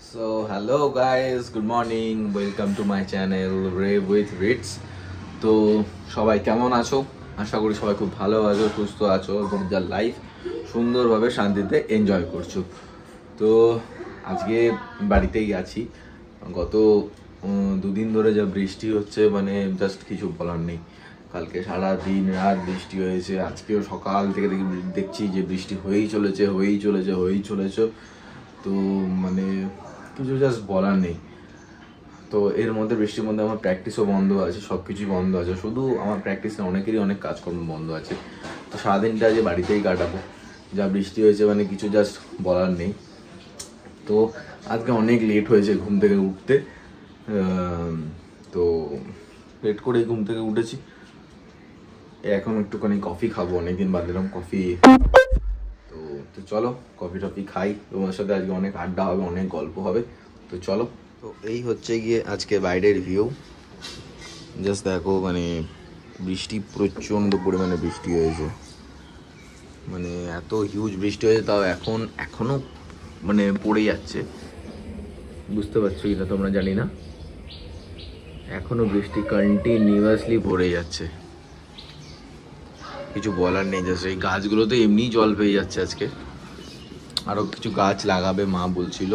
So hello guys, good morning, welcome to my channel Rave with Ritz. তো সবাই কেমন আছো? আশা করি সবাই খুব ভালো আছো, সুস্থ আছো এবং যা লাইফ সুন্দরভাবে শান্তিতে এনজয় করছো। তো আজকে বাড়িতেই আছি। গত দুদিন ধরে যা বৃষ্টি হচ্ছে মানে জাস্ট কিছু বলার নেই। কালকে সারা দিন রাত বৃষ্টি হয়েছে, আজকেও সকাল থেকে দেখছি যে বৃষ্টি হয়েই চলেছে। তো মানে কিছু জাস্ট বলার নেই। তো এর মধ্যে বৃষ্টির মধ্যে আমার প্র্যাকটিসও বন্ধ আছে, সব কিছুই বন্ধ আছে, শুধু আমার প্র্যাকটিসে অনেকেরই অনেক কাজকর্ম বন্ধ আছে। তো সারাদিনটা যে বাড়িতেই কাটাবো, যা বৃষ্টি হয়েছে মানে কিছু জাস্ট বলার নেই। তো আজকে অনেক লেট হয়েছে ঘুম থেকে উঠতে, তো লেট করেই ঘুম থেকে উঠেছি। এখন একটুখানি কফি খাবো, অনেকদিন বাদ দিলাম কফি। তো চলো কফি টফি খাই, তোমার সাথে আজকে অনেক আড্ডা হবে, অনেক গল্প হবে। তো চলো। তো এই হচ্ছে গিয়ে আজকে বাইরের ভিউ। জাস্ট দেখো মানে বৃষ্টি প্রচণ্ড পরিমাণে বৃষ্টি হয়েছে, মানে এত হিউজ বৃষ্টি হয়েছে, তাও এখনো মানে পড়ে যাচ্ছে। বুঝতে পারছো কিনা তোমরা জানি না, এখনো বৃষ্টি কন্টিনিউয়াসলি পড়ে যাচ্ছে। কিছু বলার নেই, জাস্ট এই গাছগুলোতে এমনিই জল পেয়ে যাচ্ছে। আজকে আরও কিছু গাছ লাগাবে মা বলছিল,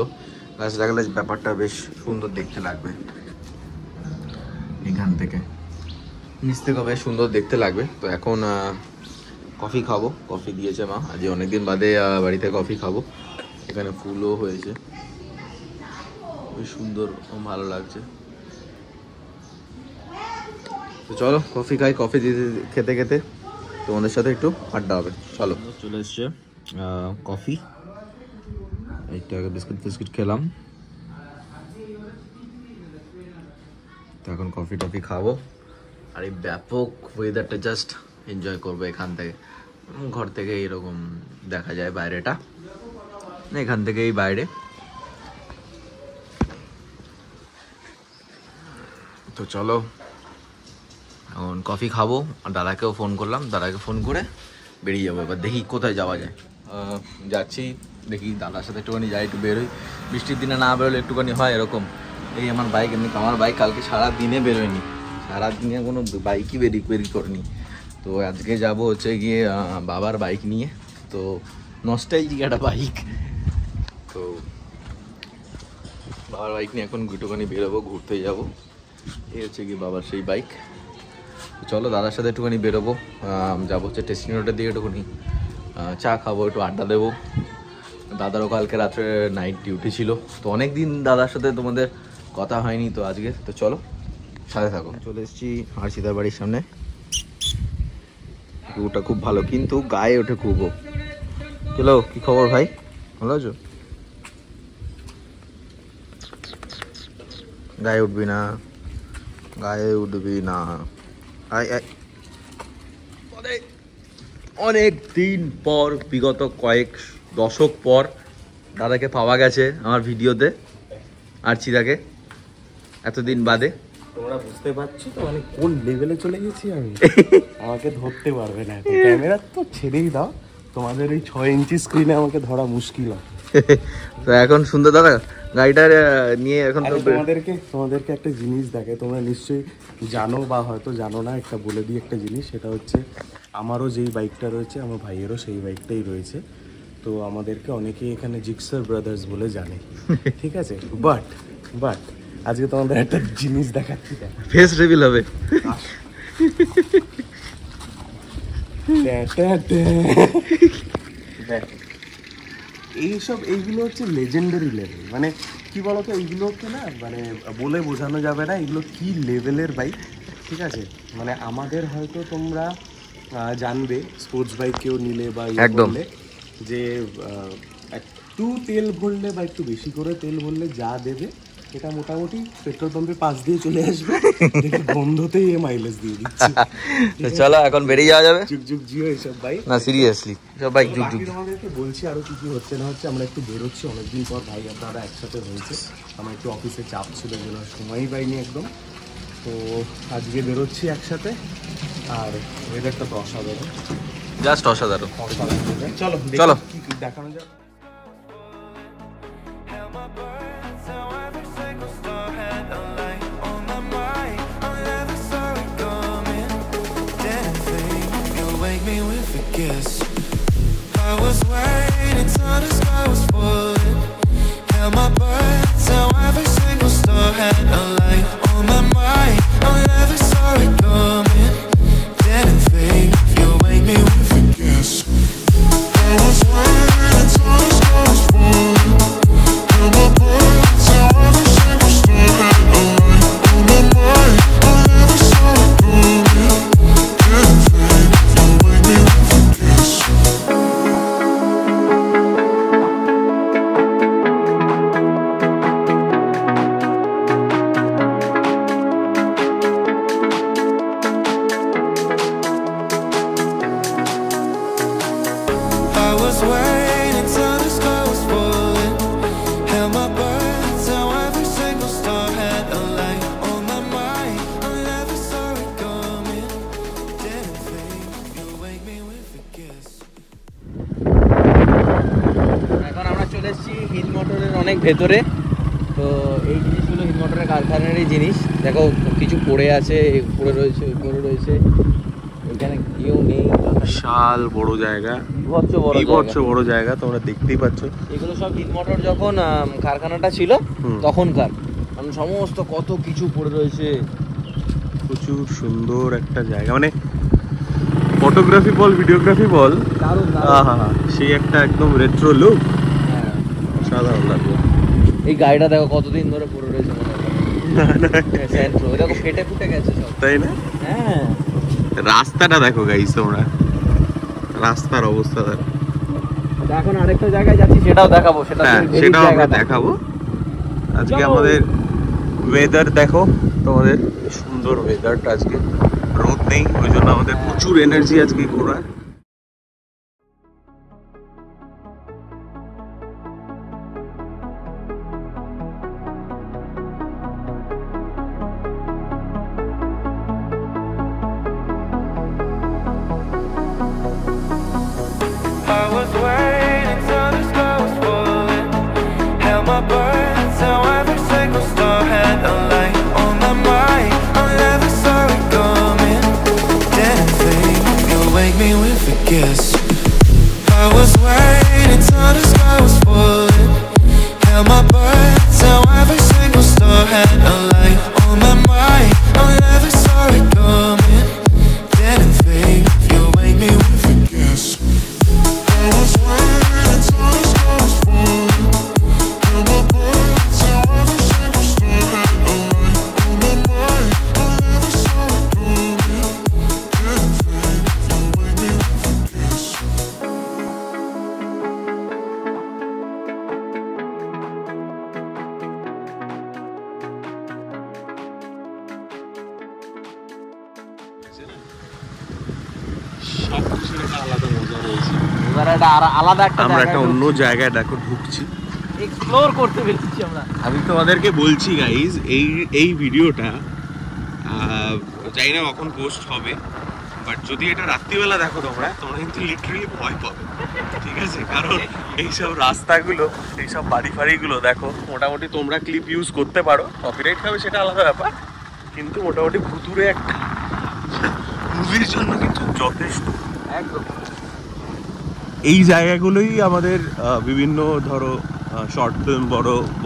গাছ লাগালে ব্যাপারটা বেশ সুন্দর দেখতে লাগবে। এখান থেকে নিচ থেকে বেশ সুন্দর দেখতে লাগবে। তো এখন কফি খাবো, কফি দিয়েছে মা, আজ অনেকদিন বাদে বাড়িতে কফি খাবো। এখানে ফুলও হয়েছে, বেশ সুন্দর, ভালো লাগছে। তো চলো কফি খাই, কফি খেতে খেতে তোমাদের সাথে একটু আড্ডা হবে। চলো, চলে এসছে কফি, একটু আগে বিস্কুট খেলাম, তো এখন কফি টফি খাবো আর এই ব্যাপক ওয়েদারটা জাস্ট এনজয় করবো এখান থেকে। ঘর থেকে এরকম দেখা যায় বাইরেটা, এখান থেকেই বাইরে। তো চলো এখন কফি খাবো, আর দাদাকেও ফোন করলাম, দাদাকে ফোন করে বেরিয়ে যাবো। এবার দেখি কোথায় যাওয়া যায়। যাচ্ছি, দেখি দাদার সাথে একটুখানি যাই, একটু বেরোই। বৃষ্টির দিনে না বেরোলে একটুখানি হয় এরকম। এই আমার বাইক, এমনি আমার বাইক কালকে সারাদিনে বেরোয়নি, সারাদিনে কোনো বাইকই বেরি করিনি। তো আজকে যাব হচ্ছে গিয়ে বাবার বাইক নিয়ে। তো নস্টালজিক একটা বাইক, তো বাবার বাইক নিয়ে এখন একটুখানি বেরোবো, ঘুরতে যাব। এই হচ্ছে গিয়ে বাবার সেই বাইক। চলো দাদার সাথে একটুখানি বেরোবো, যাবো হচ্ছে টেস্টিং রোডের দিকে, একটুখানি চা খাবো, একটু আড্ডা দেবো। দাদারও কালকে রাত্রে নাইট ডিউটি ছিল, তো অনেক দিন দাদার সাথে তোমাদের কথা হয়নি, তো আজকে। তো চলো সাথে থাকো। চলে এসেছি আরশিদার বাড়ির সামনে। ভিউটা খুব ভালো, কিন্তু গায়ে ওঠে খুব। চলো, কি খবর ভাই, ভালো আছো? গায়ে উঠবি না, গায়ে উঠবি না। আয় আয়। অনেক দিন পর, বিগত কয়েক দশক পর দাদাকে পাওয়া গেছে আমার ভিডিওতে, আরচিদাকে, এতদিন বাদে। তোমরা বুঝতে পারছো তো মানে কোন লেভেলে চলে গেছি আমি? আমাকে ধরতে পারবে না, ক্যামেরা তো ছেড়েই দাও, তোমাদের এই 6 ইঞ্চি স্ক্রিনে আমাকে ধরা মুশকিল হয়। তো এখন সুন্দর দাদা গাড়িটা নিয়ে এখন তো তোমাদেরকে একটা জিনিস দেখে, তোমরা নিশ্চয়ই জানো বা হয়তো জানো না, একটা বলে দিই একটা জিনিস, সেটা হচ্ছে আমারও যেই বাইকটা রয়েছে আমার ভাইয়েরও সেই বাইকটাই রয়েছে। তো আমাদেরকে অনেকেই এখানে জিক্সার ব্রাদার্স বলে জানে, ঠিক আছে? বাট আজকে তোমাদের একটা জিনিস দেখাচ্ছি, ফেস রিভিল হবে। এইগুলো হচ্ছে লেজেন্ডারি লেভেল, মানে কি বলতো, এইগুলোকে না মানে বলে বোঝানো যাবে না এগুলো কি লেভেলের বাইক, ঠিক আছে? মানে আমাদের হয়তো তোমরা জানবে স্পোর্টস বাইক কেউ নিলে বা বললে যে একটু তেল ভরলে বা একটু বেশি করে তেল ভরলে যা দেবে এটা মোটামুটি পেট্রোল পাম্পের পাশ দিয়ে চলে আসবে, বন্ধতেই মাইলেজ দিয়ে দিচ্ছে। চলো এখন বেরিয়ে যাওয়া যাবে। যুগ জিও এইসব বাইক, না সিরিয়াসলি সব বাইক যুগ। তোমাদেরকে বলছি আরো কি কি হচ্ছে না হচ্ছে। আমরা একটু বেরোচ্ছি, অনেকদিন পর ভাই আপনারা একসাথে হয়েছে, আমার একটু অফিসে চাপ ছিল, যেন সময়ই পাইনি একদম। তো আজকে বেরোচ্ছি একসাথে, আর ওয়েদারটা তো অসাধারণ, জাস্ট অসাধারণ। চলো চলো কি দেখানো যাক। Held my breath till every single star had a light on my mind. I never saw it coming. Didn't think you'd wake me with a kiss. I was waiting until the sky was falling. Held my breath till every single star had a light on my mind. I never saw it coming. Didn't think you'd wake me with a kiss. I was waiting till the sky was falling. Held my breath till every single star had a light on my mind. I never saw it coming. Didn't think you'd wake me with a kiss. এখন আমরা চলে এসেছি hill মোটরের অনেক ভেতরে। তো এই জিনিসগুলো হিল মোটরের কারখানারই জিনিস। দেখো কিছু পড়ে আছে, পড়ে রয়েছে, পড়ে রয়েছে, এখানে কেউ নেই। বিশাল বড় জায়গা, বিভৎস বড় জায়গা, তোমরা দেখতেই পাচ্ছ। এগুলো সব হিল মোটর যখন কারখানাটা ছিল তখনকার, কারণ সমস্ত কত কিছু পড়ে রয়েছে। প্রচুর সুন্দর একটা জায়গা, মানে ফটোগ্রাফি বল, ভিডিওগ্রাফি বল, সেই একটা একদম রেট্রো লুক, সাধারণ লাগবে। এই গাড়িটা দেখো কতদিন ধরে পড়ে রয়েছে, মনে হয় সেন্ট্রো দেখো ফেটে ফুটে গেছে সব, তাই না? হ্যাঁ, রাস্তাটা দেখো গাইস, তোমরা রাস্তার অবস্থা দেখো। এখন আরেকটা জায়গায় যাচ্ছি, সেটাও দেখাবো, সেটাও আমরা দেখাবো। আজকে আমাদের ওয়েদার দেখো, তোমাদের সুন্দর ওয়েদারটা, আজকে রোদ নেই, ওই জন্য আমাদের প্রচুর এনার্জি আজকে ঘোরার। I was waiting till the sky was falling. Held my breath till every single star had a light on my mind. I never saw it coming. Didn't think you'd wake me with a kiss. I was waiting till the sky was falling. Held my breath till every single star had a light on my mind. I never saw it coming. Didn't think you'd wake me with a kiss. I was waiting till the sky was falling. Held my breath till every single star had a light on my mind. I never saw it coming. Didn't think you'd wake me with a kiss. সবকিছুর একটা আলাদা মজা রয়েছে। এবার একটা আলাদা একটা আমরা একটা অন্য জায়গায় দেখো ঢুকছি, এক্সপ্লোর করতে পেরেছি আমরা। আমি তোমাদেরকে বলছি গাইজ, এই ভিডিওটা জানি না কখন পোস্ট হবে, বাট যদি এটা রাত্রিবেলা দেখো তোমরা কিন্তু লিটারালি ভয় পাবে, ঠিক আছে? কারণ এইসব রাস্তাগুলো, এইসব বাড়ি ফাড়িগুলো দেখো, মোটামুটি তোমরা ক্লিপ ইউজ করতে পারো, কপিরাইট খাবে সেটা আলাদা ব্যাপার, কিন্তু মোটামুটি ভুতুরে একটা মুভির জন্য কিন্তু যথেষ্ট। একদম এই জায়গাগুলোই আমাদের বিভিন্ন ধরো শর্ট ফিল্ম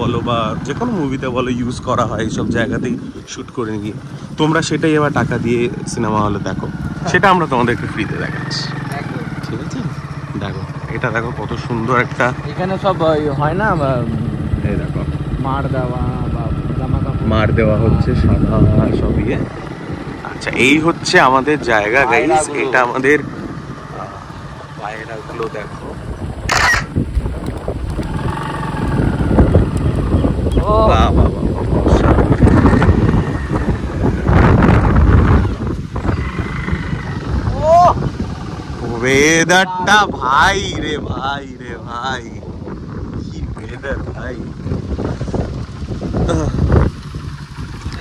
বলো বা যে কোনো মুভিতে বলো ইউজ করা হয়, এইসব জায়গাতেই শ্যুট করে নিয়ে তোমরা সেটাই এবার টাকা দিয়ে সিনেমা হলে দেখো, সেটা আমরা তোমাদেরকে ফ্রিতে দেখাচ্ছি, একদম ঠিক আছে? দেখো এটা দেখো কত সুন্দর একটা, এখানে সব হয় না, এই দেখো মার দেওয়া বা জামা কাপড় মার দেওয়া হচ্ছে সাদা সব ইয়ে। আচ্ছা, এই হচ্ছে আমাদের জায়গা গাইস, এটা আমাদের পায়রাগুলো দেখো, বাহ বাহ বাহ, ওয়েদারটা ভাই রে ভাই রে ভাই, কি ওয়েদার ভাই।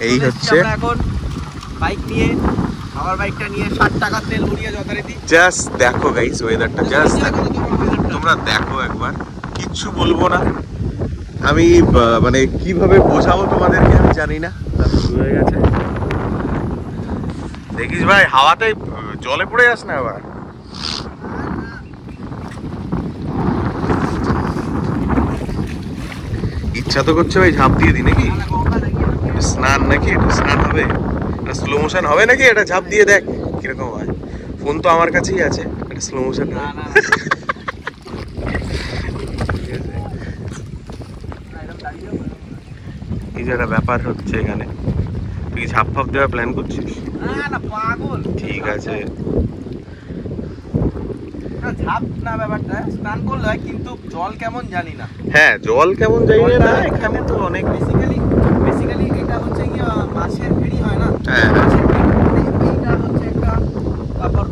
এই হচ্ছে এখন বাইক নিয়ে, আমার বাইকটা নিয়ে 60 টাকা তেল ভরিয়ে যথারীতি জাস্ট দেখো গাইস ওয়েদারটা, জাস্ট তোমরা দেখো একবার, কিচ্ছু বলবো না আমি, মানে কিভাবে বোঝাবো তোমাদেরকে আমি জানি না। শুরু হয়ে গেছে, দেখিস ভাই হাওয়াতে জলে পড়ে যাস না আবার। ইচ্ছা তো করছে ভাই ঝাঁপ দিয়ে দিই নাকি, স্নান নাকি, এটা স্নান হবে, এটা স্লো মোশন হবে নাকি, এটা ঝাঁপ দিয়ে দেখ কিরকম হয়। ফোন তো আমার কাছেই আছে, এটা স্লো মোশন না। এই যে একটা ব্যাপার হচ্ছে এখানে, তুই ঝাঁপ ফাপ দেওয়ার প্ল্যান করছিস? না পাগল, ঠিক আছে, ঝাপ না ব্যাপারটা, স্নান করলে হয়, কিন্তু জল কেমন জানি না। হ্যাঁ জল কেমন জানি না, এখানে তো অনেক বেসিক্যালি এটা হচ্ছে কি মাছের ভেড়ি হয় না, হ্যাঁ মাছের ভেড়ি, এইটা হচ্ছে একটা, তারপর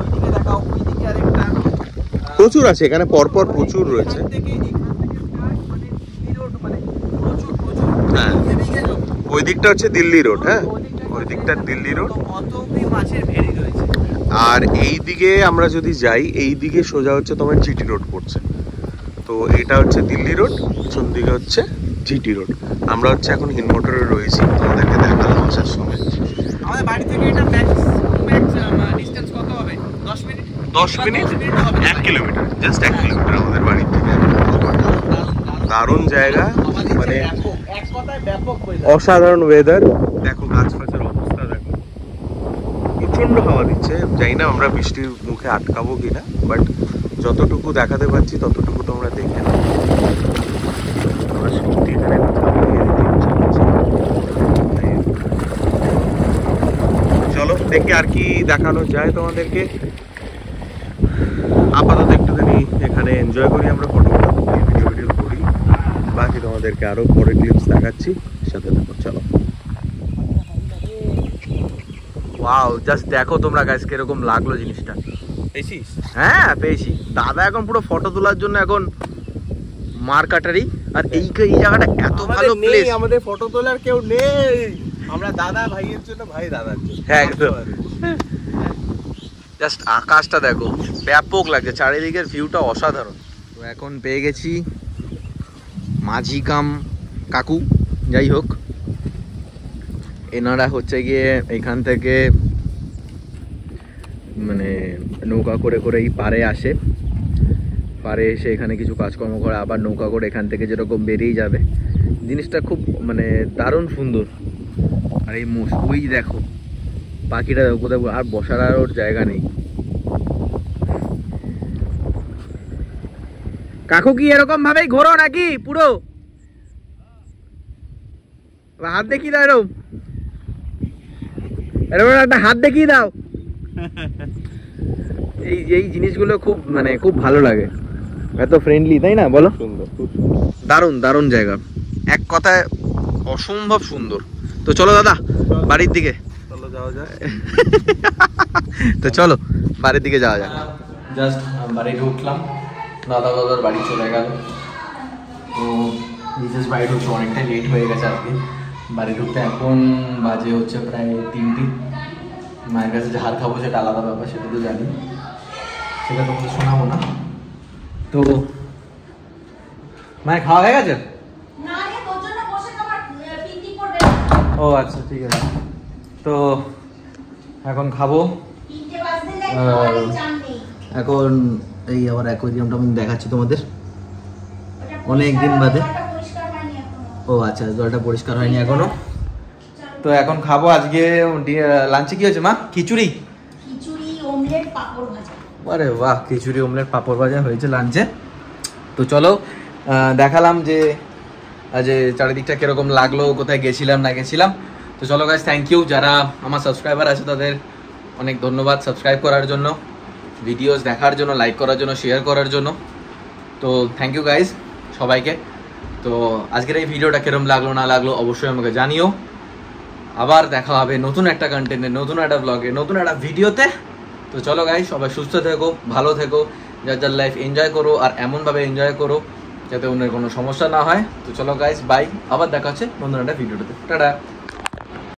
ওইদিকে দেখাও, ওইদিকে আরেকটা, প্রচুর আছে এখানে, পরপর প্রচুর রয়েছে। এখান থেকে মানে দিল্লি রোড, মানে প্রচুর হ্যাঁ হেভি গেল। ওই দিকটা হচ্ছে দিল্লি রোড, হ্যাঁ ওই দিকটা দিল্লি রোড। অত অব্দি মাছের ভেড়ি রয়েছে। আর এই দিকে আমরা যদি যাই, এই দিকে সোজা হচ্ছে তোমার জিটি রোড পড়ছে, তো এটা হচ্ছে দিল্লি রোড, পিছন দিকে হচ্ছে জিটি রোড। আমরা হচ্ছে এখন হিনমোটরে রয়েছি, তোমাদেরকে দেখালাম আসার সময়। আমাদের বাড়ি থেকে এটা ম্যাক্স ডিসটেন্স কত হবে? 10 minute, 10 minute, 1 kilometre, just 1 kilometre আমাদের বাড়ি থেকে। দারুণ জায়গা, মানে এক কথায় ব্যাপক হয়ে অসাধারণ ওয়েদার। দেখো গাছ ফাছের অবস্থা দেখো, প্রচন্ড হাওয়া দিচ্ছে। জানি না আমরা বৃষ্টির মুখে আটকাবো কিনা, বাট যতটুকু দেখাতে পারছি ততটুকু তোমরা দেখে নাও। আমরা সত্যি এখানে চলো দেখি আর কি দেখানো যায় তোমাদেরকে। আপাতত একটুখানি এখানে এনজয় করি, আমরা ফটোগ্রাফ ভিডিও করি, বাকি তোমাদেরকে আরো পরে ক্লিপস দেখাচ্ছি, সাথে দেখো। চলো, ওয়াও, জাস্ট দেখো তোমরা গাইস কিরকম লাগলো জিনিসটা। পেয়েছিস? হ্যাঁ পেয়েছি। দাদা এখন পুরো ফটো তোলার জন্য এখন মার্কাটারি, আর এই জায়গাটা এত ভালো প্লেস। আমাদের ফটো তোলার কেউ নেই, আমরা দাদা ভাইয়ের জন্য, ভাই দাদার জন্য। হ্যাঁ একদম, জাস্ট আকাশটা দেখো, ব্যাপক লাগছে, চারিদিকের ভিউটা অসাধারণ। তো এখন পেয়ে গেছি মাঝি কাম কাকু, যাই হোক, এনারা হচ্ছে গিয়ে এখান থেকে মানে নৌকা করে করে এই পাড়ে আসে, পাড়ে এসে এখানে কিছু কাজকর্ম করে, আবার নৌকা করে এখান থেকে যেরকম বেরিয়ে যাবে। জিনিসটা খুব মানে দারুণ সুন্দর। আর এই ওই দেখো পাখিটা কোথায়, আর বসার আর ওর জায়গা নেই। কাকু কি এরকম ভাবেই ঘোরো নাকি পুরো? হাত দেখিয়ে দাও, এরকম এরকম একটা হাত দেখিয়ে দাও। এই জিনিসগুলো খুব মানে খুব ভালো লাগে, এত ফ্রেন্ডলি, তাই না বলো? সুন্দর, খুব দারুণ দারুণ জায়গা, এক কথায় অসম্ভব সুন্দর। তো চলো দাদা বাড়ির দিকে, চলো যাওয়া যায়। তো চলো বাড়ির দিকে যাওয়া যাক। জাস্ট বাড়িতে উঠলাম, দাদার বাড়ি চলে গেল। তো বিশেষ বাড়ি ঢুকছে, অনেকটাই লেট হয়ে গেছে আজকে বাড়ি ঢুকতে। এখন বাজে হচ্ছে প্রায় 3টি। মায়ের কাছে যে হাত খাবো সেটা আলাদা ব্যাপার, সেটা তো জানি, সেটা তোমাদের শোনাবো না। তো মায়ের খাওয়া হয়ে গেছে? ও আচ্ছা ঠিক আছে। তো এখন খাবো। এখন এই আবার অ্যাকোয়ারিয়ামটা আমি দেখাচ্ছি তোমাদের অনেক দিন বাদে। ও আচ্ছা, জলটা পরিষ্কার হয়নি এখনো। তো এখন খাবো। আজকে লাঞ্চে কি হয়েছে মা? খিচুড়ি, অমলেট, পাঁপড় ভাজা। আরে বাহ, খিচুড়ি অমলেট পাঁপড় ভাজা হয়েছে লাঞ্চে। তো চলো দেখালাম যে চারিদিকটা কিরকম লাগলো, কোথায় গেছিলাম না গেছিলাম। তো চলো গাইস, থ্যাংক ইউ যারা আমার সাবস্ক্রাইবার আছে, তাদের অনেক ধন্যবাদ সাবস্ক্রাইব করার জন্য, ভিডিওস দেখার জন্য, লাইক করার জন্য, শেয়ার করার জন্য। তো থ্যাংক ইউ গাইস সবাইকে। তো আজকের এই ভিডিওটা কিরকম লাগলো না লাগলো অবশ্যই আমাকে জানিও। আবার দেখা হবে নতুন একটা কন্টেন্টে, নতুন একটা ব্লগে, নতুন একটা ভিডিওতে। তো চলো গাইস, সবাই সুস্থ থেকো, ভালো থেকো, যার লাইফ এনজয় করো, আর এমনভাবে এনজয় করো যাতে অন্যের কোনো সমস্যা না হয়। তো চলো গাইস, বাই, আবার দেখা হচ্ছে নতুন একটা ভিডিওতে। টাটা।